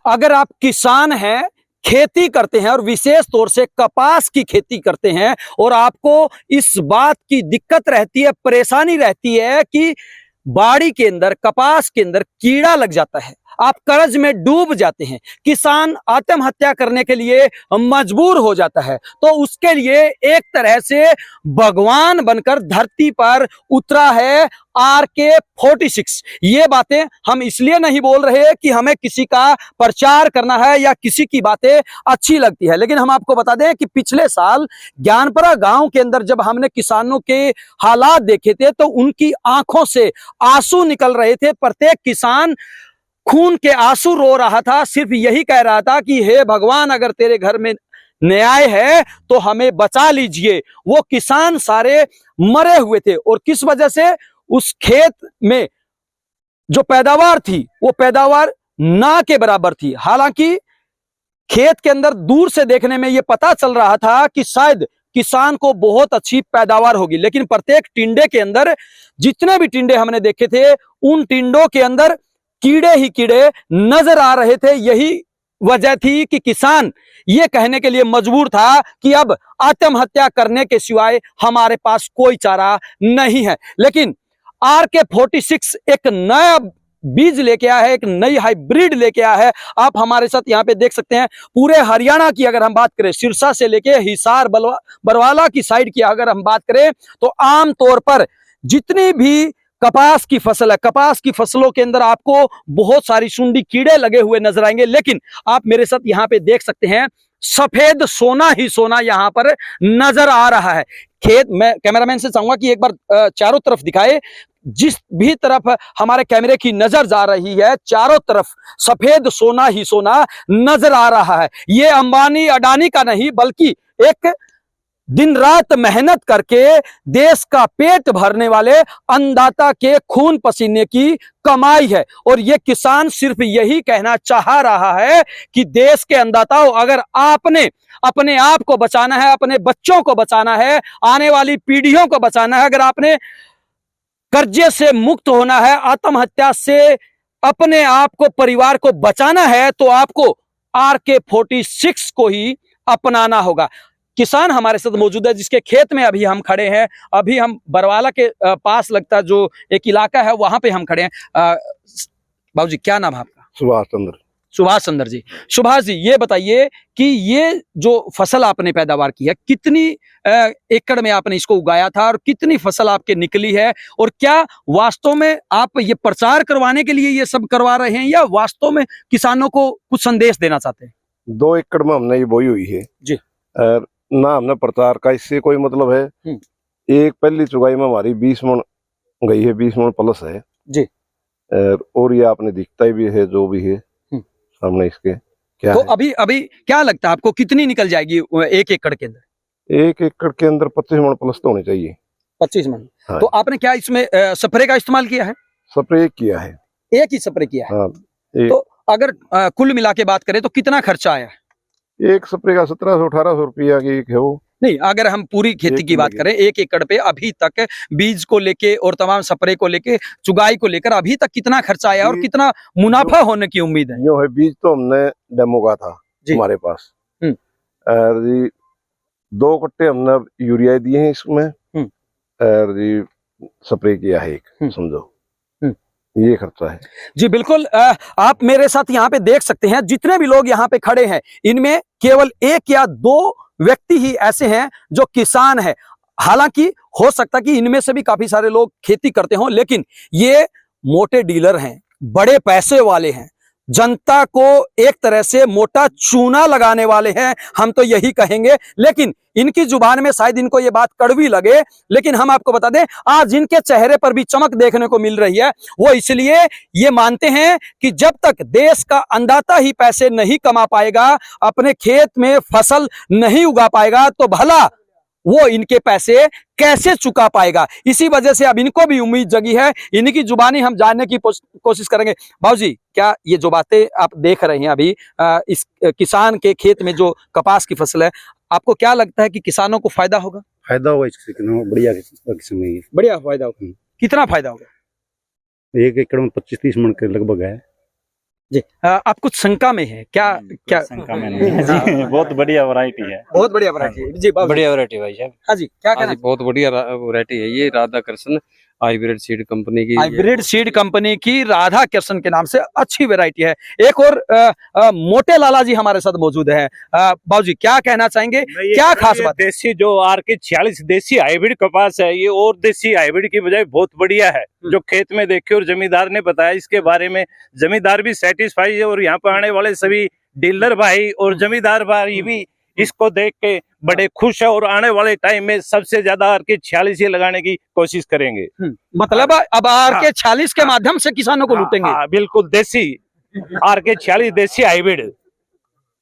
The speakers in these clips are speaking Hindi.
अगर आप किसान हैं, खेती करते हैं और विशेष तौर से कपास की खेती करते हैं और आपको इस बात की दिक्कत रहती है, परेशानी रहती है कि बाड़ी के अंदर, कपास के अंदर कीड़ा लग जाता है, आप कर्ज में डूब जाते हैं, किसान आत्महत्या करने के लिए मजबूर हो जाता है, तो उसके लिए एक तरह से भगवान बनकर धरती पर उतरा है RK-46। ये बातें हम इसलिए नहीं बोल रहे कि हमें किसी का प्रचार करना है या किसी की बातें अच्छी लगती है, लेकिन हम आपको बता दें कि पिछले साल ज्ञानपुरा गांव के अंदर जब हमने किसानों के हालात देखे थे तो उनकी आंखों से आंसू निकल रहे थे। प्रत्येक किसान खून के आंसू रो रहा था, सिर्फ यही कह रहा था कि हे भगवान, अगर तेरे घर में न्याय है तो हमें बचा लीजिए। वो किसान सारे मरे हुए थे और किस वजह से? उस खेत में जो पैदावार थी वो पैदावार ना के बराबर थी। हालांकि खेत के अंदर दूर से देखने में ये पता चल रहा था कि शायद किसान को बहुत अच्छी पैदावार होगी, लेकिन प्रत्येक टिंडे के अंदर, जितने भी टिंडे हमने देखे थे, उन टिंडों के अंदर कीड़े ही कीड़े नजर आ रहे थे। यही वजह थी कि किसान ये कहने के लिए मजबूर था कि अब आत्महत्या करने के सिवाय हमारे पास कोई चारा नहीं है। लेकिन RK-46 एक नया बीज लेके आया है, एक नई हाइब्रिड लेके आया है। आप हमारे साथ यहाँ पे देख सकते हैं। पूरे हरियाणा की अगर हम बात करें, सिरसा से लेके हिसार बरवाला की साइड की अगर हम बात करें, तो आमतौर पर जितनी भी कपास की फसल है, कपास की फसलों के अंदर आपको बहुत सारी सुंडी कीड़े लगे हुए नजर आएंगे, लेकिन आप मेरे साथ यहाँ पे देख सकते हैं सफेद सोना ही सोना यहाँ पर नजर आ रहा है। खेत, मैं कैमरामैन से चाहूंगा कि एक बार चारों तरफ दिखाए। जिस भी तरफ हमारे कैमरे की नजर जा रही है, चारों तरफ सफेद सोना ही सोना नजर आ रहा है। ये अंबानी अडानी का नहीं, बल्कि एक दिन रात मेहनत करके देश का पेट भरने वाले अन्नदाता के खून पसीने की कमाई है। और ये किसान सिर्फ यही कहना चाह रहा है कि देश के अन्नदाताओं, अगर आपने अपने आप को बचाना है, अपने बच्चों को बचाना है, आने वाली पीढ़ियों को बचाना है, अगर आपने कर्जे से मुक्त होना है, आत्महत्या से अपने आप को, परिवार को बचाना है, तो आपको RK-46 को ही अपनाना होगा। किसान हमारे साथ मौजूद है जिसके खेत में अभी हम खड़े हैं। अभी हम बरवाला के पास लगता जो एक इलाका है, वहां पे हम खड़े हैं। बाबूजी, क्या नाम है आपका? सुभाष चंद्र। सुभाष चंद्र जी। सुभाष जी, ये बताइए कि ये जो फसल आपने पैदावार की है, कितनी एकड़ में आपने इसको उगाया था और कितनी फसल आपके निकली है, और क्या वास्तव में आप ये प्रचार करवाने के लिए ये सब करवा रहे हैं या वास्तव में किसानों को कुछ संदेश देना चाहते हैं? 2 एकड़ में हमने ये बोई हुई है जी। ना हमने प्रचार का इससे कोई मतलब है। एक पहली चुगाई में हमारी 20 मन गई है, 20 मन प्लस है जी। और ये आपने दिखता ही भी है, जो भी है सामने इसके क्या तो है? अभी क्या लगता है आपको, कितनी निकल जाएगी 1 एकड़ के अंदर? 1 एकड़ के अंदर 25 मन प्लस तो होने चाहिए। 25 मन। हाँ। तो आपने क्या इसमें स्प्रे का इस्तेमाल किया है? स्प्रे किया है। एक ही स्प्रे किया है? हाँ, तो अगर कुल मिला के बात करें तो कितना खर्चा आया? एक स्प्रे का 1700-1800 रुपया की एक है वो। नहीं, अगर हम पूरी खेती की बात करें, 1 एकड़ पे अभी तक बीज को लेके और तमाम स्प्रे को लेके, चुगाई को लेकर अभी तक कितना खर्चा आया और कितना मुनाफा होने की उम्मीद है? यो है, बीज तो हमने डेमो का था हमारे पास। 2 कट्टे हमने यूरिया दिए हैं इसमें, और स्प्रे किया है एक, समझो ये खर्चा है जी। बिल्कुल, आप मेरे साथ यहाँ पे देख सकते हैं, जितने भी लोग यहाँ पे खड़े हैं, इनमें केवल 1 या 2 व्यक्ति ही ऐसे हैं जो किसान है। हालांकि हो सकता कि इनमें से भी काफी सारे लोग खेती करते हों, लेकिन ये मोटे डीलर हैं, बड़े पैसे वाले हैं, जनता को एक तरह से मोटा चूना लगाने वाले हैं, हम तो यही कहेंगे। लेकिन इनकी जुबान में शायद इनको ये बात कड़वी लगे, लेकिन हम आपको बता दें, आज इनके चेहरे पर भी चमक देखने को मिल रही है। वो इसलिए ये मानते हैं कि जब तक देश का अन्नदाता ही पैसे नहीं कमा पाएगा, अपने खेत में फसल नहीं उगा पाएगा, तो भला वो इनके पैसे कैसे चुका पाएगा। इसी वजह से अब इनको भी उम्मीद जगी है। इनकी जुबानी हम जानने की कोशिश करेंगे। बाबूजी, क्या ये जो बातें आप देख रहे हैं अभी, इस किसान के खेत में जो कपास की फसल है, आपको क्या लगता है कि किसानों को फायदा होगा? फायदा होगा इससे, बढ़िया किस्म है, बढ़िया फायदा होगा। कितना फायदा होगा? 1 एकड़ में 25-30 मन के लगभग है जी आप कुछ शंका में है क्या? क्या शंका में नहीं है जी, बहुत बढ़िया वैरायटी है। बहुत बढ़िया वैरायटी है जी, बाबू जी। बढ़िया वैरायटी भाई साहब। हाँ जी, क्या हाँ कहना? जी, बहुत बढ़िया वैरायटी है ये, Radha Krishna hybrid seed company की। हाइब्रिड सीड कंपनी की राधा कृष्ण के नाम से अच्छी वैरायटी है। एक और मोटे लाला जी हमारे साथ मौजूद है। बाबूजी क्या कहना चाहेंगे, क्या खास बात? देसी जो आरके 46 देसी हाइब्रिड कपास है ये, और देसी हाइब्रिड की बजाय बहुत बढ़िया है। जो खेत में देखे और जमींदार ने बताया इसके बारे में, जमींदार भी सेटिस्फाई है और यहाँ पर आने वाले सभी डीलर भाई और जमींदार भाई भी इसको देख के बड़े खुश है और आने वाले टाइम में सबसे ज्यादा आरके 46 ही लगाने की कोशिश करेंगे। मतलब अब आरके 46 के माध्यम से किसानों को लूटेंगे। हाँ, बिल्कुल देसी आरके 46 देसी hybrid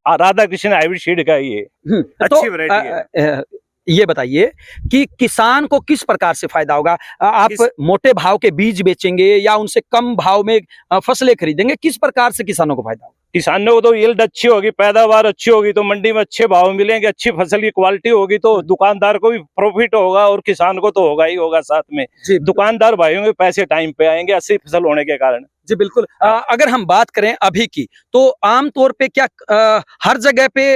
Radha Krishna hybrid seed का ये अच्छी वैरायटी है। ये बताइए कि किसान को किस प्रकार से फायदा होगा? आप मोटे भाव के बीज बेचेंगे या उनसे कम भाव में फसलें खरीदेंगे? किस प्रकार से किसानों को फायदा होगा? किसानों को तो यील्ड अच्छी होगी, पैदावार अच्छी होगी तो मंडी में अच्छे भाव मिलेंगे, अच्छी फसल की क्वालिटी होगी तो दुकानदार को भी प्रॉफिट होगा और किसान को तो होगा ही होगा। साथ में दुकानदार भाइयों के पैसे टाइम पे आएंगे अच्छी फसल होने के कारण। जी बिल्कुल। अगर हम बात करें अभी की तो आमतौर पे क्या हर जगह पे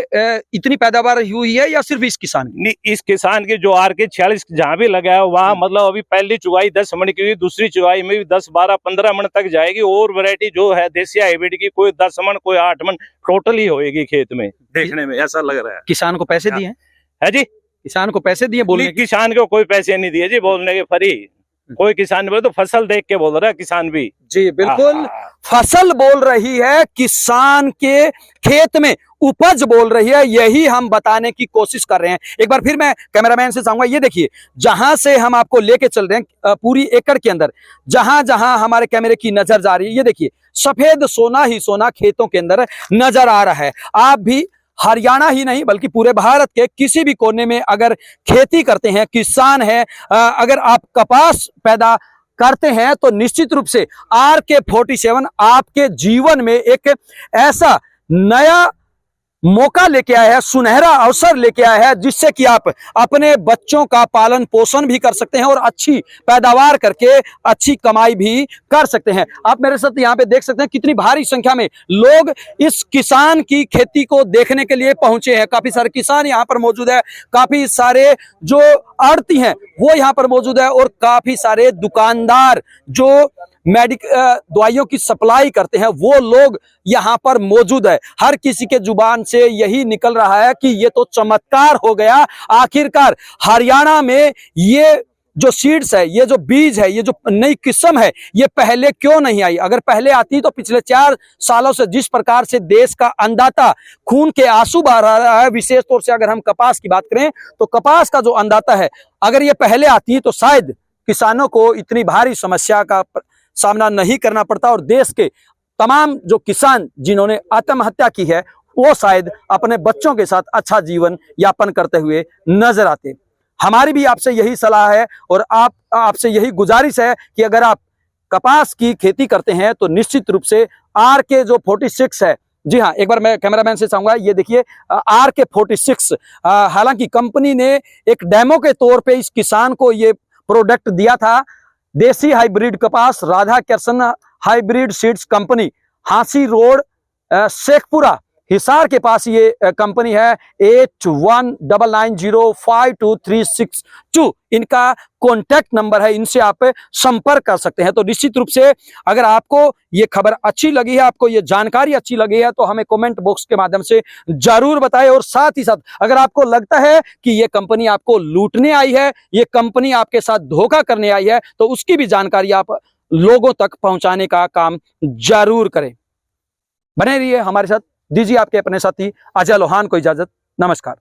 इतनी पैदावार हुई है या सिर्फ इस किसान की? इस किसान की जो आरके 46 जहाँ भी लगा है वहाँ मतलब अभी पहली चुगाई 10 मन की हुई, दूसरी चुगाई में भी 10, 12, 15 मन तक जाएगी। और वैरायटी जो है देसी हाइब्रिड की कोई 10 मन कोई 8 मन टोटल ही होएगी खेत में, देखने में ऐसा लग रहा है। किसान को पैसे दिए हैं? है जी, किसान को पैसे दिए बोलने? किसान को कोई पैसे नहीं दिए जी, बोलने के फ्री। कोई किसान बोले तो फसल देख के बोल रहा है किसान भी। जी बिल्कुल, फसल बोल रही है, किसान के खेत में उपज बोल रही है, यही हम बताने की कोशिश कर रहे हैं। एक बार फिर मैं कैमरामैन से चाहूंगा, ये देखिए जहां से हम आपको लेके चल रहे हैं पूरी एकड़ के अंदर, जहां जहां हमारे कैमरे की नजर जा रही है, ये देखिए सफेद सोना ही सोना खेतों के अंदर नजर आ रहा है। आप भी हरियाणा ही नहीं बल्कि पूरे भारत के किसी भी कोने में अगर खेती करते हैं, किसान है, अगर आप कपास पैदा करते हैं तो निश्चित रूप से आरके 47 आपके जीवन में एक ऐसा नया मौका लेके आया है, सुनहरा अवसर लेके आया है, जिससे कि आप अपने बच्चों का पालन पोषण भी कर सकते हैं और अच्छी पैदावार करके अच्छी कमाई भी कर सकते हैं। आप मेरे साथ यहाँ पे देख सकते हैं कितनी भारी संख्या में लोग इस किसान की खेती को देखने के लिए पहुंचे हैं। काफी सारे किसान यहाँ पर मौजूद है, काफी सारे जो आड़ती हैं वो यहाँ पर मौजूद है और काफी सारे दुकानदार जो दवाइयों की सप्लाई करते हैं वो लोग यहाँ पर मौजूद है। हर किसी के जुबान से यही निकल रहा है कि ये तो चमत्कार हो गया, आखिरकार हरियाणा में ये जो सीड्स है, ये जो बीज है, ये जो नई किस्म है, ये पहले क्यों नहीं आई? अगर पहले आती तो पिछले 4 सालों से जिस प्रकार से देश का अन्नदाता खून के आंसू बहा रहा है, विशेष तौर से अगर हम कपास की बात करें तो कपास का जो अन्नदाता है, अगर ये पहले आती तो शायद किसानों को इतनी भारी समस्या का सामना नहीं करना पड़ता और देश के तमाम जो किसान जिन्होंने आत्महत्या की है वो शायद अपने बच्चों के साथ अच्छा जीवन यापन करते हुए नजर आते। हमारी भी आपसे यही सलाह है और आपसे यही गुजारिश है कि अगर आप कपास की खेती करते हैं तो निश्चित रूप से आरके जो 46 है, जी हाँ, एक बार मैं कैमरामैन से चाहूंगा, ये देखिए आरके 46, हालांकि कंपनी ने एक डेमो के तौर पे इस किसान को ये प्रोडक्ट दिया था। देसी हाइब्रिड कपास Radha Krishna hybrid seeds company, Hansi road, Sheikhpura, Hisar के पास ये कंपनी है। 8199052362 इनका कॉन्टैक्ट नंबर है, इनसे आप संपर्क कर सकते हैं। तो निश्चित रूप से अगर आपको ये खबर अच्छी लगी है, आपको ये जानकारी अच्छी लगी है तो हमें कमेंट बॉक्स के माध्यम से जरूर बताएं। और साथ ही साथ अगर आपको लगता है कि ये कंपनी आपको लूटने आई है, ये कंपनी आपके साथ धोखा करने आई है, तो उसकी भी जानकारी आप लोगों तक पहुंचाने का काम जरूर करें। बने रहिए हमारे साथ, दीजिए आपके अपने साथी अजय लोहान को इजाजत। नमस्कार।